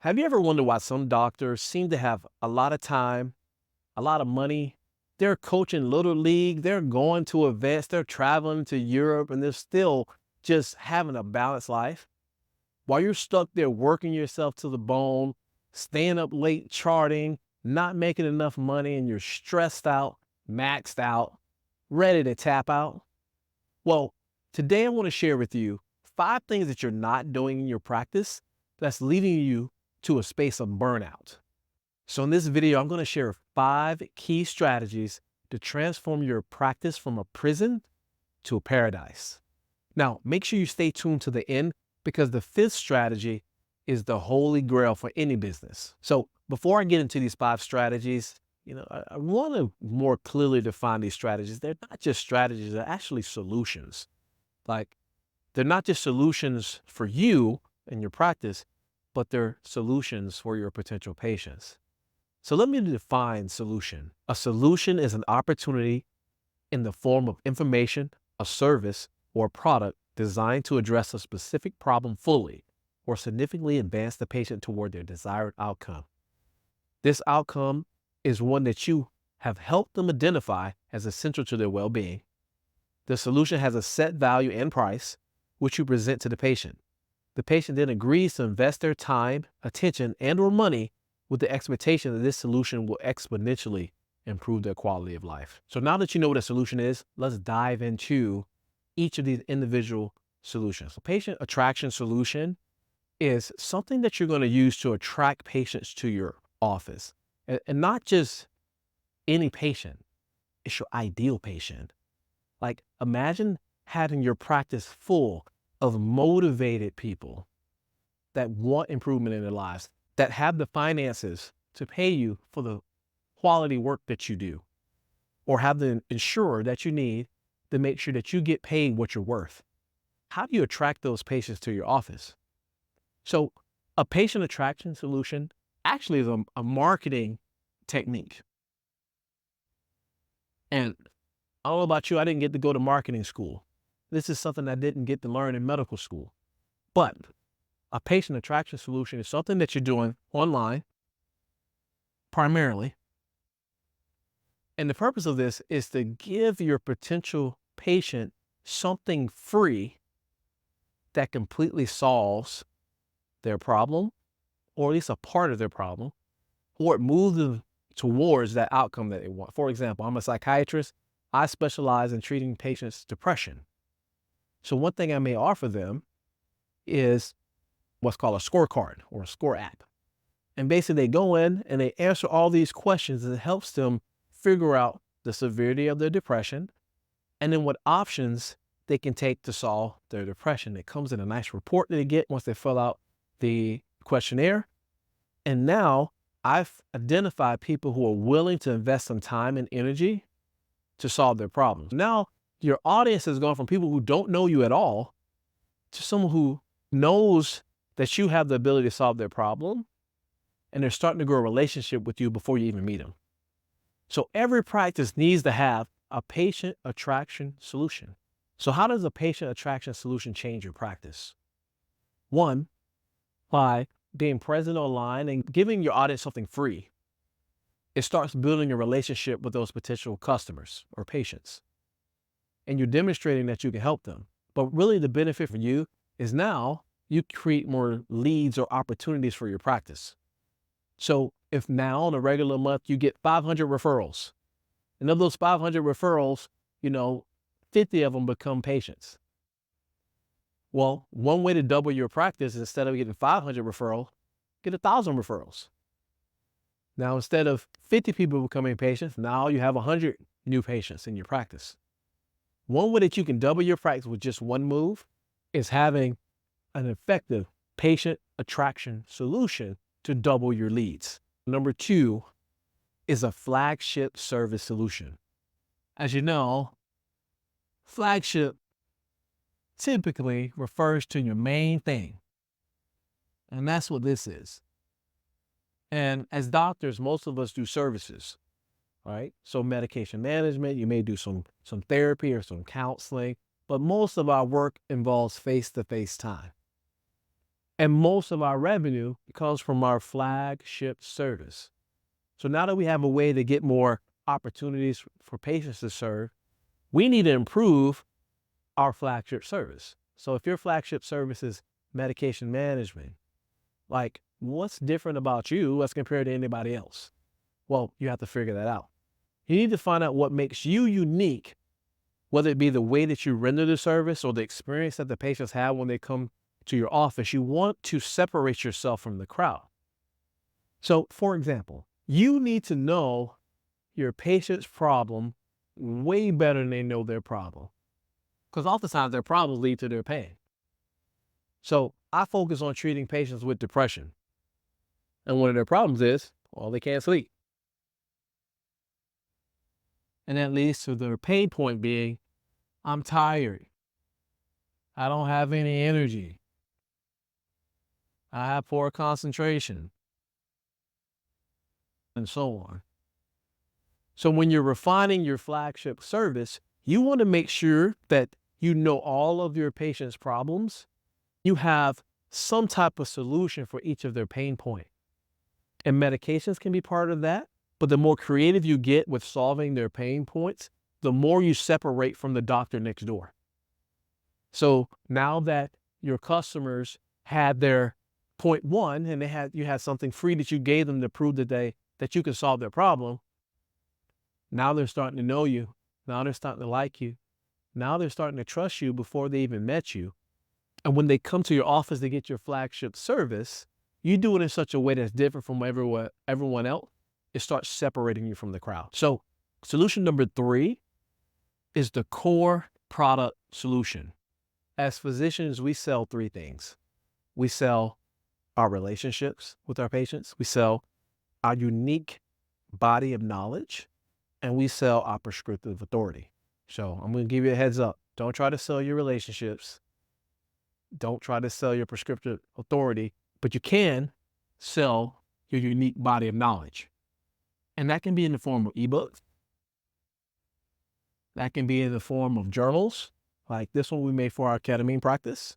Have you ever wondered why some doctors seem to have a lot of time, a lot of money? They're coaching little league, they're going to events, they're traveling to Europe, and they're still just having a balanced life. While you're stuck there working yourself to the bone, staying up late charting, not making enough money, and you're stressed out, maxed out, ready to tap out. Well, today I want to share with you 5 things that you're not doing in your practice that's leading you to a space of burnout. So in this video, I'm going to share 5 key strategies to transform your practice from a prison to a paradise. Now, make sure you stay tuned to the end because the 5th strategy is the holy grail for any business. So before I get into these 5 strategies, I want to more clearly define these strategies. They're not just strategies, they're actually solutions. Like, they're not just solutions for you and your practice, but they're solutions for your potential patients. So let me define solution. A solution is an opportunity in the form of information, a service, or a product designed to address a specific problem fully or significantly advance the patient toward their desired outcome. This outcome is one that you have helped them identify as essential to their well-being. The solution has a set value and price, which you present to the patient. The patient then agrees to invest their time, attention, and/or money with the expectation that this solution will exponentially improve their quality of life. So now that you know what a solution is, let's dive into each of these individual solutions. So patient attraction solution is something that you're going to use to attract patients to your office. And not just any patient, it's your ideal patient. Like, imagine having your practice full of motivated people that want improvement in their lives, that have the finances to pay you for the quality work that you do, or have the insurer that you need to make sure that you get paid what you're worth. How do you attract those patients to your office? So a patient attraction solution actually is a marketing technique. And I don't know about you, I didn't get to go to marketing school. This is something I didn't get to learn in medical school. But a patient attraction solution is something that you're doing online primarily. And the purpose of this is to give your potential patient something free that completely solves their problem, or at least a part of their problem, or it moves them towards that outcome that they want. For example, I'm a psychiatrist. I specialize in treating patients' depression. So one thing I may offer them is what's called a scorecard or a score app. And basically they go in and they answer all these questions, and it helps them figure out the severity of their depression and then what options they can take to solve their depression. It comes in a nice report that they get once they fill out the questionnaire. And now I've identified people who are willing to invest some time and energy to solve their problems. Now your audience has gone from people who don't know you at all to someone who knows that you have the ability to solve their problem, and they're starting to grow a relationship with you before you even meet them. So every practice needs to have a patient attraction solution. So how does a patient attraction solution change your practice? One, by being present online and giving your audience something free. It starts building a relationship with those potential customers or patients. And you're demonstrating that you can help them. But really the benefit for you is now you create more leads or opportunities for your practice. So if now on a regular month you get 500 referrals, and of those 500 referrals, 50 of them become patients. Well, one way to double your practice is, instead of getting 500 referrals, get 1,000 referrals. Now, instead of 50 people becoming patients, now you have 100 new patients in your practice. One way that you can double your practice with just one move is having an effective patient attraction solution to double your leads. Number 2 is a flagship service solution. As you know, flagship typically refers to your main thing. And that's what this is. And as doctors, most of us do services, right? So medication management, you may do some therapy or some counseling, but most of our work involves face-to-face time. And most of our revenue comes from our flagship service. So now that we have a way to get more opportunities for patients to serve, we need to improve our flagship service. So if your flagship service is medication management, like what's different about you as compared to anybody else? Well, you have to figure that out. You need to find out what makes you unique, whether it be the way that you render the service or the experience that the patients have when they come to your office. You want to separate yourself from the crowd. So, for example, you need to know your patient's problem way better than they know their problem, because oftentimes their problems lead to their pain. So I focus on treating patients with depression. And one of their problems is, well, they can't sleep. And that leads to their pain point being, I'm tired. I don't have any energy. I have poor concentration, and so on. So when you're refining your flagship service, you want to make sure that you know all of your patients' problems. You have some type of solution for each of their pain points. And medications can be part of that. But the more creative you get with solving their pain points, the more you separate from the doctor next door. So now that your customers had their point one and you had something free that you gave them to prove that you can solve their problem, now they're starting to know you. Now they're starting to like you. Now they're starting to trust you before they even met you. And when they come to your office to get your flagship service, you do it in such a way that's different from everyone else. It starts separating you from the crowd. So solution number 3 is the core product solution. As physicians, we sell 3 things. We sell our relationships with our patients. We sell our unique body of knowledge, and we sell our prescriptive authority. So I'm going to give you a heads up. Don't try to sell your relationships. Don't try to sell your prescriptive authority, but you can sell your unique body of knowledge. And that can be in the form of ebooks. That can be in the form of journals, like this one we made for our ketamine practice.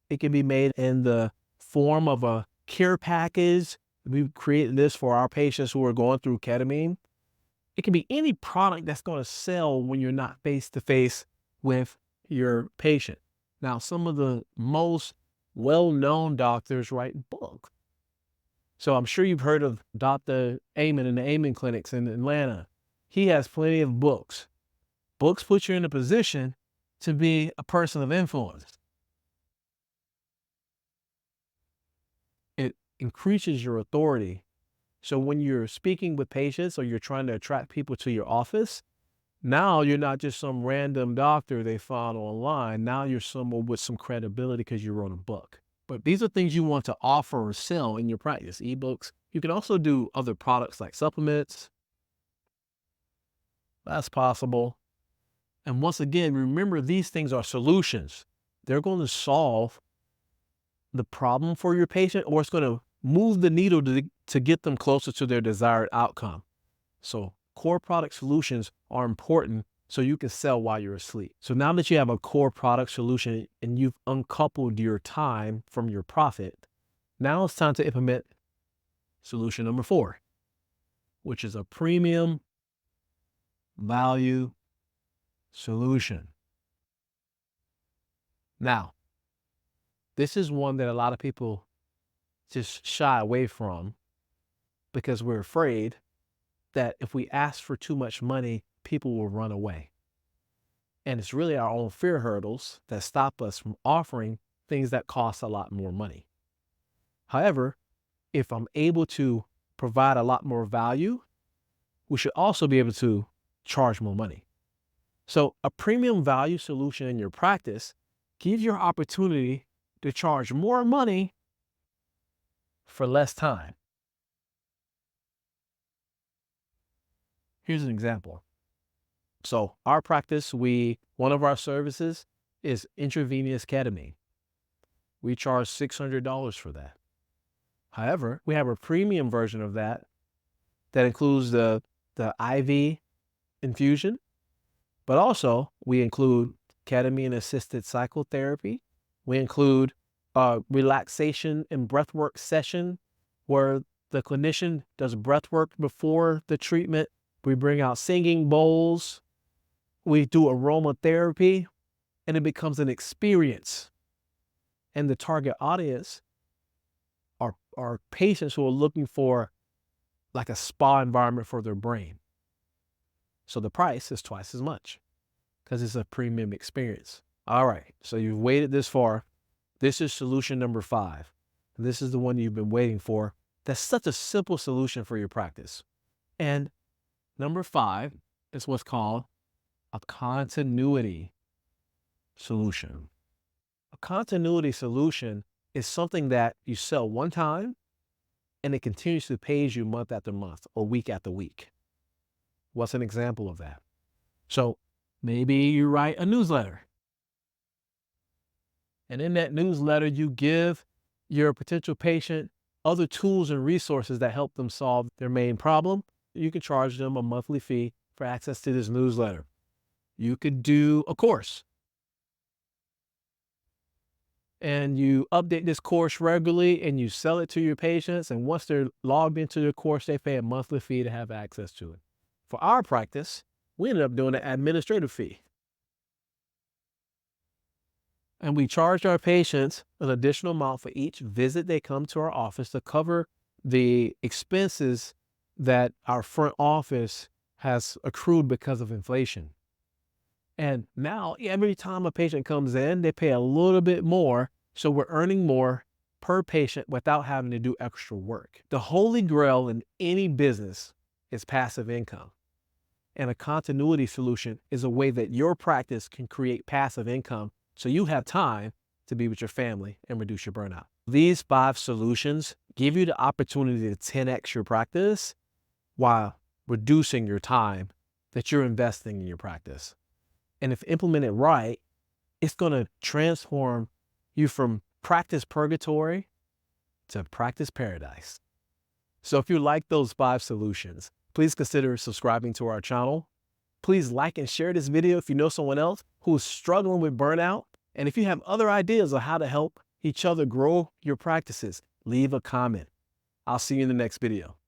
It can be made in the form of a care package. We've created this for our patients who are going through ketamine. It can be any product that's going to sell when you're not face-to-face with your patient. Now, some of the most well-known doctors write books. So I'm sure you've heard of Dr. Amen in the Amen clinics in Atlanta. He has plenty of books. Books put you in a position to be a person of influence. It increases your authority. So when you're speaking with patients or you're trying to attract people to your office, now you're not just some random doctor they found online. Now you're someone with some credibility because you wrote a book. But these are things you want to offer or sell in your practice. Ebooks. You can also do other products like supplements. That's possible. And once again, remember, these things are solutions. They're going to solve the problem for your patient, or it's going to move the needle to get them closer to their desired outcome. So core product solutions are important so you can sell while you're asleep. So now that you have a core product solution and you've uncoupled your time from your profit, now it's time to implement solution number 4, which is a premium value solution. Now, this is one that a lot of people just shy away from because we're afraid that if we ask for too much money, people will run away. And it's really our own fear hurdles that stop us from offering things that cost a lot more money. However, if I'm able to provide a lot more value, we should also be able to charge more money. So a premium value solution in your practice gives you an opportunity to charge more money for less time. Here's an example. So our practice, one of our services is intravenous ketamine. We charge $600 for that. However, we have a premium version of that includes the IV infusion, but also we include ketamine assisted psychotherapy. We include relaxation and breathwork session where the clinician does breathwork before the treatment. We bring out singing bowls. We do aromatherapy, and it becomes an experience. And the target audience are patients who are looking for like a spa environment for their brain. So the price is twice as much because it's a premium experience. All right, so you've waited this far. This is solution number 5. And this is the one you've been waiting for. That's such a simple solution for your practice. And number 5 is what's called a continuity solution. A continuity solution is something that you sell one time and it continuously pays you month after month or week after week. What's an example of that? So maybe you write a newsletter. And in that newsletter, you give your potential patient other tools and resources that help them solve their main problem. You can charge them a monthly fee for access to this newsletter. You could do a course. And you update this course regularly and you sell it to your patients. And once they're logged into your course, they pay a monthly fee to have access to it. For our practice, we ended up doing an administrative fee. And we charge our patients an additional amount for each visit they come to our office to cover the expenses that our front office has accrued because of inflation. And now every time a patient comes in, they pay a little bit more. So we're earning more per patient without having to do extra work. The holy grail in any business is passive income. And a continuity solution is a way that your practice can create passive income so you have time to be with your family and reduce your burnout. These 5 solutions give you the opportunity to 10x your practice while reducing your time that you're investing in your practice. And if implemented right, it's going to transform you from practice purgatory to practice paradise. So if you like those 5 solutions, please consider subscribing to our channel. Please like and share this video if you know someone else who is struggling with burnout. And if you have other ideas on how to help each other grow your practices, leave a comment. I'll see you in the next video.